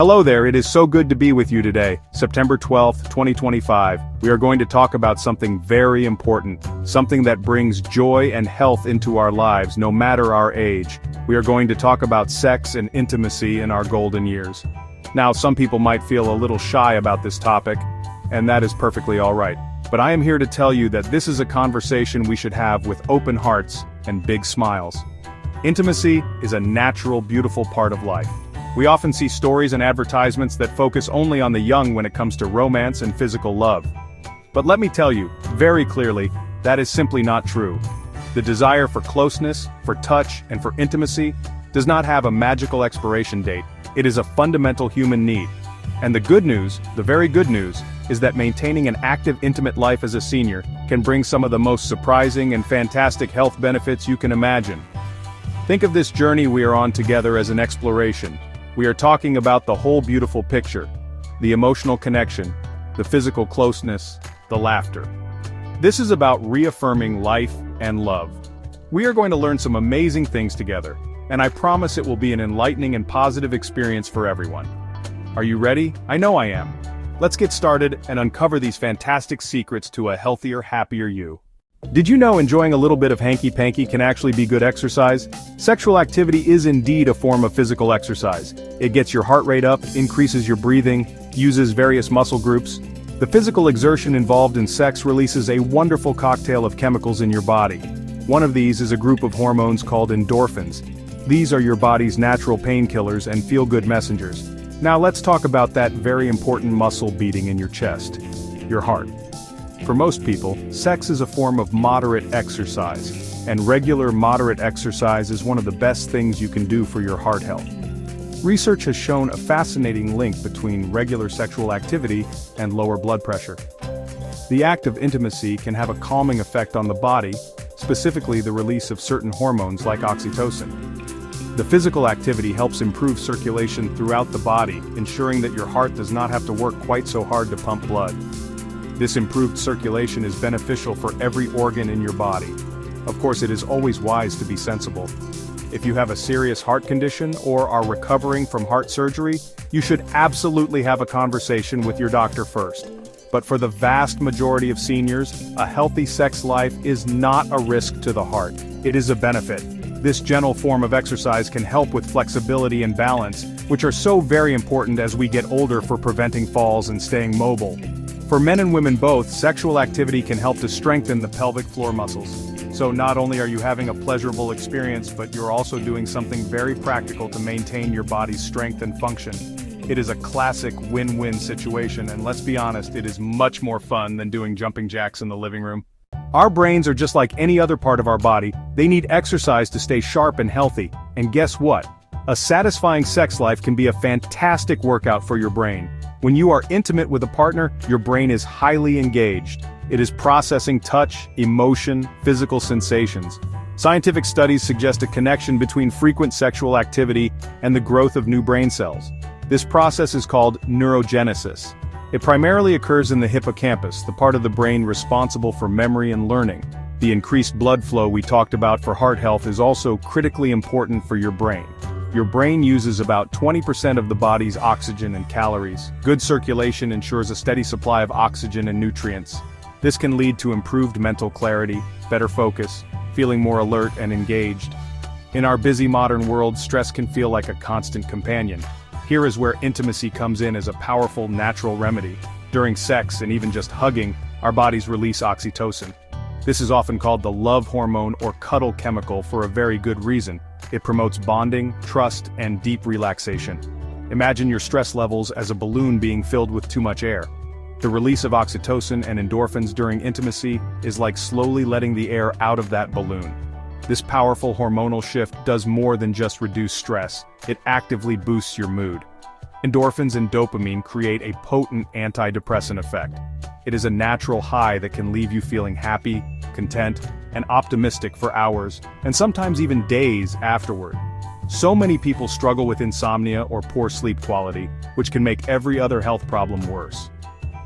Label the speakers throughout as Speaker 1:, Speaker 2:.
Speaker 1: Hello there, it is so good to be with you today, September 12th, 2025. We are going to talk about something very important, something that brings joy and health into our lives no matter our age. We are going to talk about sex and intimacy in our golden years. Now, some people might feel a little shy about this topic, and that is perfectly alright. But I am here to tell you that this is a conversation we should have with open hearts and big smiles. Intimacy is a natural, beautiful part of life. We often see stories and advertisements that focus only on the young when it comes to romance and physical love. But let me tell you, very clearly, that is simply not true. The desire for closeness, for touch, and for intimacy does not have a magical expiration date. It is a fundamental human need. And the good news, the very good news, is that maintaining an active, intimate life as a senior can bring some of the most surprising and fantastic health benefits you can imagine. Think of this journey we are on together as an exploration. We are talking about the whole beautiful picture, the emotional connection, the physical closeness, the laughter. This is about reaffirming life and love. We are going to learn some amazing things together, and I promise it will be an enlightening and positive experience for everyone. Are you ready? I know I am. Let's get started and uncover these fantastic secrets to a healthier, happier you. Did you know enjoying a little bit of hanky-panky can actually be good exercise? Sexual activity is indeed a form of physical exercise. It gets your heart rate up, increases your breathing, uses various muscle groups. The physical exertion involved in sex releases a wonderful cocktail of chemicals in your body. One of these is a group of hormones called endorphins. These are your body's natural painkillers and feel-good messengers. Now let's talk about that very important muscle beating in your chest, your heart. For most people, sex is a form of moderate exercise, and regular moderate exercise is one of the best things you can do for your heart health. Research has shown a fascinating link between regular sexual activity and lower blood pressure. The act of intimacy can have a calming effect on the body, specifically the release of certain hormones like oxytocin. The physical activity helps improve circulation throughout the body, ensuring that your heart does not have to work quite so hard to pump blood. This improved circulation is beneficial for every organ in your body. Of course, it is always wise to be sensible. If you have a serious heart condition or are recovering from heart surgery, you should absolutely have a conversation with your doctor first. But for the vast majority of seniors, a healthy sex life is not a risk to the heart. It is a benefit. This gentle form of exercise can help with flexibility and balance, which are so very important as we get older for preventing falls and staying mobile. For men and women both, sexual activity can help to strengthen the pelvic floor muscles. So not only are you having a pleasurable experience, but you're also doing something very practical to maintain your body's strength and function. It is a classic win-win situation, and let's be honest, it is much more fun than doing jumping jacks in the living room. Our brains are just like any other part of our body. They need exercise to stay sharp and healthy. And guess what? A satisfying sex life can be a fantastic workout for your brain. When you are intimate with a partner, your brain is highly engaged. It is processing touch, emotion, physical sensations. Scientific studies suggest a connection between frequent sexual activity and the growth of new brain cells. This process is called neurogenesis. It primarily occurs in the hippocampus, the part of the brain responsible for memory and learning. The increased blood flow we talked about for heart health is also critically important for your brain. Your brain uses about 20% of the body's oxygen and calories. Good circulation ensures a steady supply of oxygen and nutrients. This can lead to improved mental clarity, better focus, feeling more alert and engaged. In our busy modern world, stress can feel like a constant companion. Here is where intimacy comes in as a powerful natural remedy. During sex and even just hugging, our bodies release oxytocin. This is often called the love hormone or cuddle chemical for a very good reason. It promotes bonding, trust, and deep relaxation. Imagine your stress levels as a balloon being filled with too much air. The release of oxytocin and endorphins during intimacy is like slowly letting the air out of that balloon. This powerful hormonal shift does more than just reduce stress, it actively boosts your mood. Endorphins and dopamine create a potent antidepressant effect. It is a natural high that can leave you feeling happy, content, and optimistic for hours, and sometimes even days afterward. So many people struggle with insomnia or poor sleep quality, which can make every other health problem worse.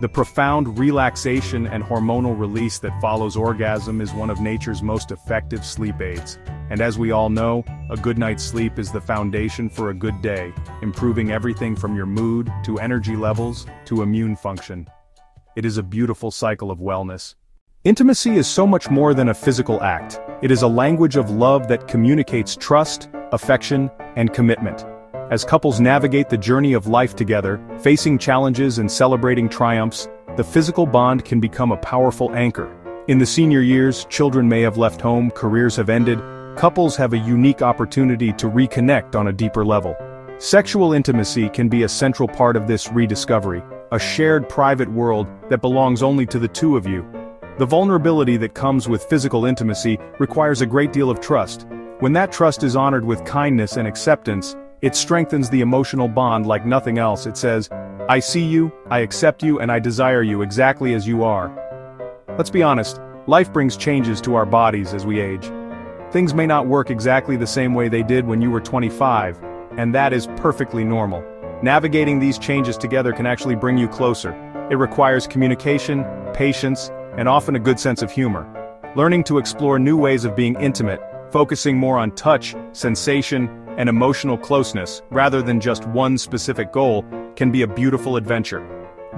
Speaker 1: The profound relaxation and hormonal release that follows orgasm is one of nature's most effective sleep aids. And as we all know, a good night's sleep is the foundation for a good day, improving everything from your mood, to energy levels, to immune function. It is a beautiful cycle of wellness. Intimacy is so much more than a physical act. It is a language of love that communicates trust, affection, and commitment. As couples navigate the journey of life together, facing challenges and celebrating triumphs, the physical bond can become a powerful anchor. In the senior years, children may have left home, careers have ended. Couples have a unique opportunity to reconnect on a deeper level. Sexual intimacy can be a central part of this rediscovery, a shared private world that belongs only to the two of you. The vulnerability that comes with physical intimacy requires a great deal of trust. When that trust is honored with kindness and acceptance, it strengthens the emotional bond like nothing else. It says, "I see you, I accept you, and I desire you exactly as you are." Let's be honest, life brings changes to our bodies as we age. Things may not work exactly the same way they did when you were 25, and that is perfectly normal. Navigating these changes together can actually bring you closer. It requires communication, patience, and often a good sense of humor. Learning to explore new ways of being intimate, focusing more on touch, sensation, and emotional closeness, rather than just one specific goal, can be a beautiful adventure.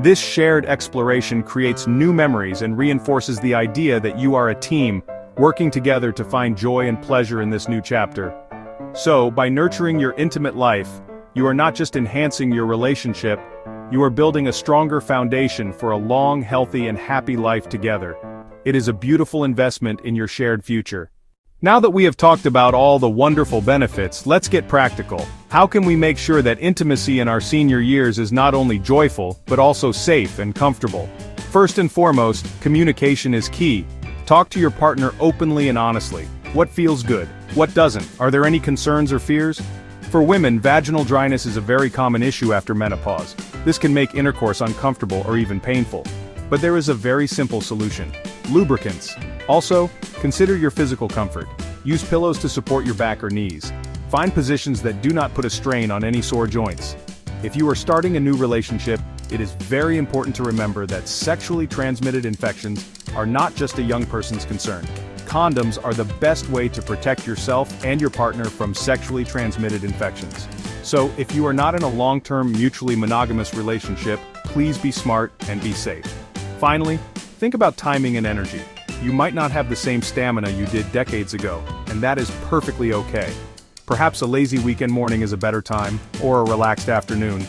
Speaker 1: This shared exploration creates new memories and reinforces the idea that you are a team, working together to find joy and pleasure in this new chapter. So, by nurturing your intimate life, you are not just enhancing your relationship, you are building a stronger foundation for a long, healthy, and happy life together. It is a beautiful investment in your shared future. Now that we have talked about all the wonderful benefits, let's get practical. How can we make sure that intimacy in our senior years is not only joyful, but also safe and comfortable? First and foremost, communication is key. Talk to your partner openly and honestly. What feels good? What doesn't? Are there any concerns or fears? For women, vaginal dryness is a very common issue after menopause. This can make intercourse uncomfortable or even painful. But there is a very simple solution: lubricants. Also, consider your physical comfort. Use pillows to support your back or knees. Find positions that do not put a strain on any sore joints. If you are starting a new relationship, it is very important to remember that sexually transmitted infections are not just a young person's concern. Condoms are the best way to protect yourself and your partner from sexually transmitted infections. So, if you are not in a long-term mutually monogamous relationship, please be smart and be safe. Finally, think about timing and energy. You might not have the same stamina you did decades ago, and that is perfectly okay. Perhaps a lazy weekend morning is a better time, or a relaxed afternoon.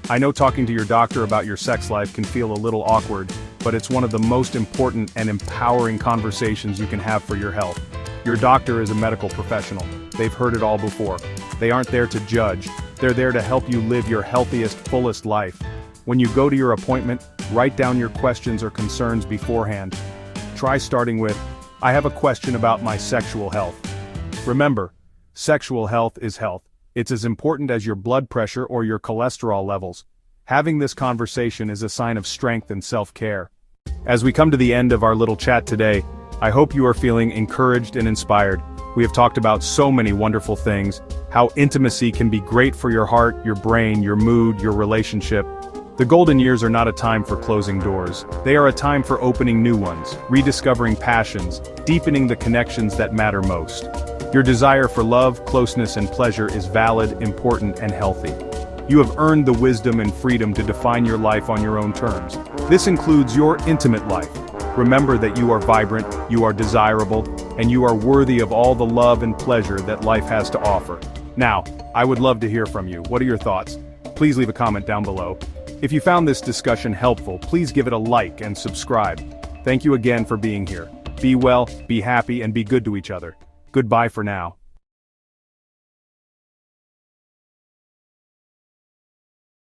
Speaker 1: I know talking to your doctor about your sex life can feel a little awkward, but it's one of the most important and empowering conversations you can have for your health. Your doctor is a medical professional. They've heard it all before. They aren't there to judge. They're there to help you live your healthiest, fullest life. When you go to your appointment, write down your questions or concerns beforehand. Try starting with, "I have a question about my sexual health." Remember, sexual health is health. It's as important as your blood pressure or your cholesterol levels. Having this conversation is a sign of strength and self-care. As we come to the end of our little chat today, I hope you are feeling encouraged and inspired. We have talked about so many wonderful things, how intimacy can be great for your heart, your brain, your mood, your relationship. The golden years are not a time for closing doors. They are a time for opening new ones, rediscovering passions, deepening the connections that matter most. Your desire for love, closeness, and pleasure is valid, important, and healthy. You have earned the wisdom and freedom to define your life on your own terms. This includes your intimate life. Remember that you are vibrant, you are desirable, and you are worthy of all the love and pleasure that life has to offer. Now, I would love to hear from you. What are your thoughts? Please leave a comment down below. If you found this discussion helpful, please give it a like and subscribe. Thank you again for being here. Be well, be happy, and be good to each other. Goodbye for now.